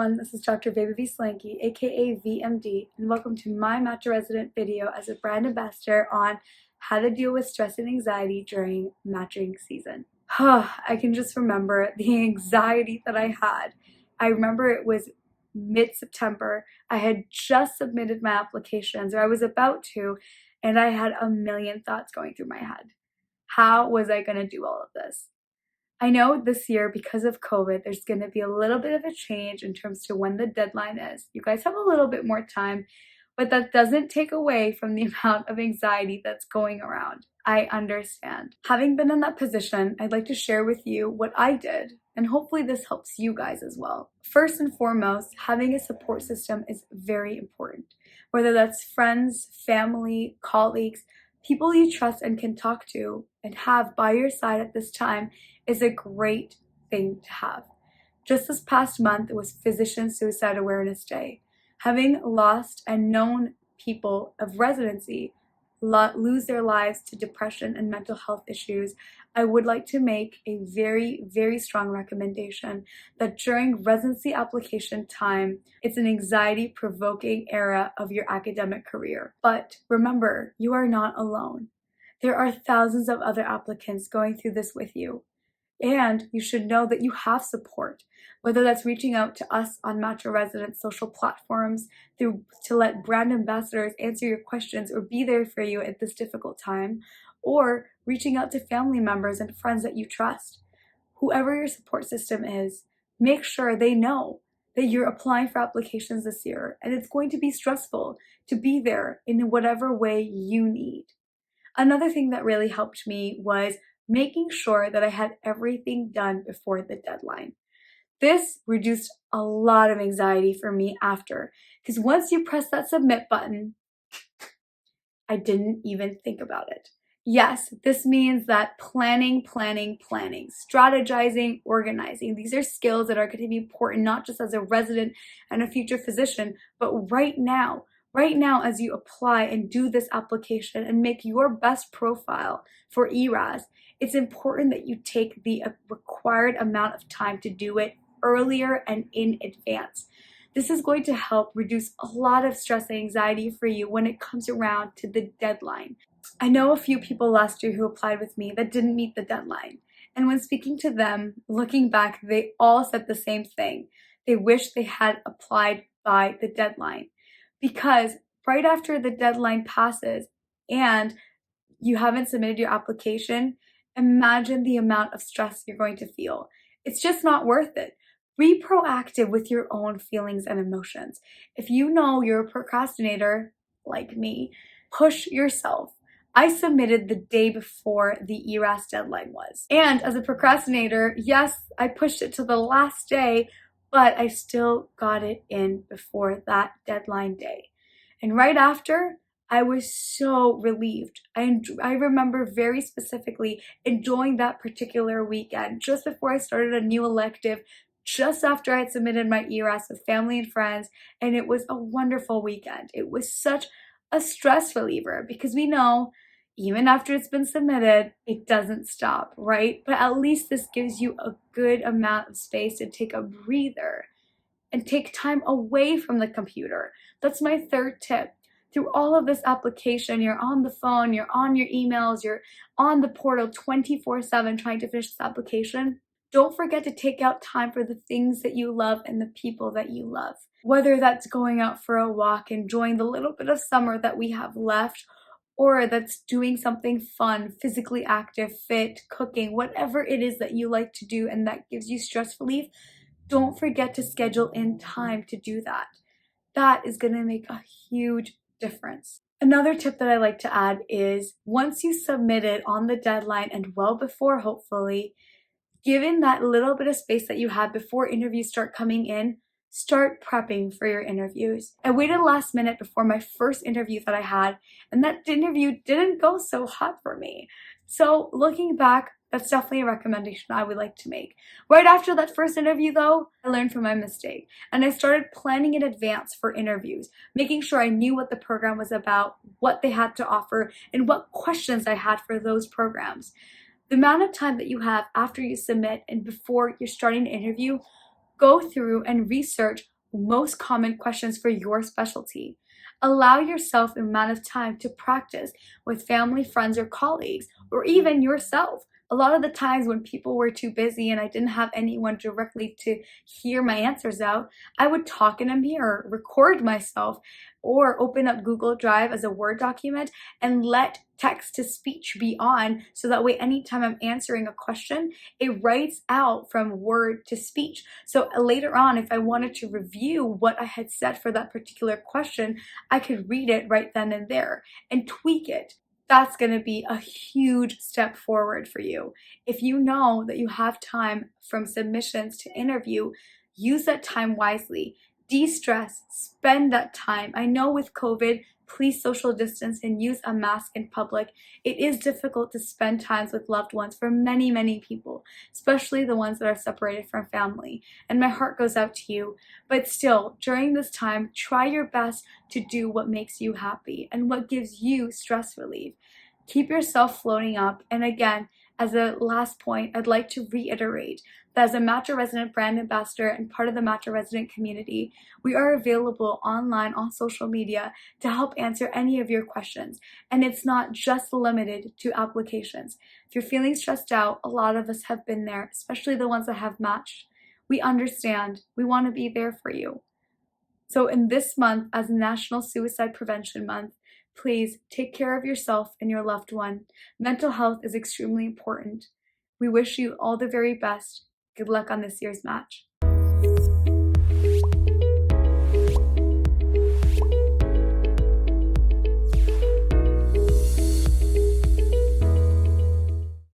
everyone, this is Dr. Baby Solanki, aka VMD, and welcome to my Matcha Resident video as a brand ambassador on how to deal with stress and anxiety during matching season. I can just remember the anxiety that I had. I remember it was mid-September. I had just submitted my applications, or I was about to, and I had a million thoughts going through my head. How was I going to do all of this? I know this year, because of COVID, there's going to be a little bit of a change in terms to when the deadline is. You guys have a little bit more time, but that doesn't take away from the amount of anxiety that's going around. I understand. Having been in that position, I'd like to share with you what I did, and hopefully this helps you guys as well. First and foremost, having a support system is very important. Whether that's friends, family, colleagues, people you trust and can talk to and have by your side at this time is a great thing to have. Just this past month, it was Physician Suicide Awareness Day. Having lost and known people of residency lose their lives to depression and mental health issues, I would like to make a very, very strong recommendation that during residency application time, it's an anxiety-provoking era of your academic career. But remember, you are not alone. There are thousands of other applicants going through this with you. And you should know that you have support, whether that's reaching out to us on Matcha Resident social platforms to let brand ambassadors answer your questions or be there for you at this difficult time, or reaching out to family members and friends that you trust. Whoever your support system is, make sure they know that you're applying for applications this year, and it's going to be stressful to be there in whatever way you need. Another thing that really helped me was making sure that I had everything done before the deadline. This reduced a lot of anxiety for me after, because once you press that submit button, I didn't even think about it. Yes, this means that planning, strategizing, organizing. These are skills that are going to be important not just as a resident and a future physician, but right now as you apply and do this application and make your best profile for ERAS, it's important that you take the required amount of time to do it earlier and in advance. This is going to help reduce a lot of stress and anxiety for you when it comes around to the deadline. I know a few people last year who applied with me that didn't meet the deadline. And when speaking to them, looking back, they all said the same thing. They wish they had applied by the deadline. Because right after the deadline passes and you haven't submitted your application, imagine the amount of stress you're going to feel. It's just not worth it. Be proactive with your own feelings and emotions. If you know you're a procrastinator, like me, push yourself. I submitted the day before the ERAS deadline was. And as a procrastinator, yes, I pushed it to the last day, but I still got it in before that deadline day. And right after, I was so relieved. I remember very specifically enjoying that particular weekend just before I started a new elective, just after I had submitted my ERAS with family and friends, and it was a wonderful weekend. It was such a stress reliever because we know even after it's been submitted, it doesn't stop, right? But at least this gives you a good amount of space to take a breather and take time away from the computer. That's my third tip. Through all of this application, you're on the phone, you're on your emails, you're on the portal 24/7 trying to finish this application. Don't forget to take out time for the things that you love and the people that you love. Whether that's going out for a walk, enjoying the little bit of summer that we have left, or that's doing something fun, physically active, fit, cooking, whatever it is that you like to do and that gives you stress relief, don't forget to schedule in time to do that. That is going to make a huge difference. Another tip that I like to add is once you submit it on the deadline and well before, hopefully, given that little bit of space that you have before interviews start coming in, start prepping for your interviews. I waited last minute before my first interview that I had, and that interview didn't go so hot for me. So looking back, that's definitely a recommendation I would like to make. Right after that first interview though, I learned from my mistake and I started planning in advance for interviews, making sure I knew what the program was about, what they had to offer, and what questions I had for those programs. The amount of time that you have after you submit and before you're starting to interview, go through and research most common questions for your specialty. Allow yourself an amount of time to practice with family, friends, or colleagues, or even yourself. A lot of the times when people were too busy and I didn't have anyone directly to hear my answers out, I would talk in a mirror, record myself, or open up Google Drive as a Word document and let text to speech be on so that way anytime I'm answering a question, it writes out from word to speech. So later on, if I wanted to review what I had said for that particular question, I could read it right then and there and tweak it. That's going to be a huge step forward for you. If you know that you have time from submissions to interview, use that time wisely. De-stress, spend that time. I know with COVID, please social distance and use a mask in public. It is difficult to spend times with loved ones for many, many people, especially the ones that are separated from family. And my heart goes out to you. But still, during this time, try your best to do what makes you happy and what gives you stress relief. Keep yourself floating up. And again, as a last point, I'd like to reiterate that as a Matcha Resident brand ambassador and part of the Matcha Resident community, we are available online on social media to help answer any of your questions. And it's not just limited to applications. If you're feeling stressed out, a lot of us have been there, especially the ones that have matched. We understand. We want to be there for you. So in this month, as National Suicide Prevention Month, please take care of yourself and your loved one. Mental health is extremely important. We wish you all the very best. Good luck on this year's match.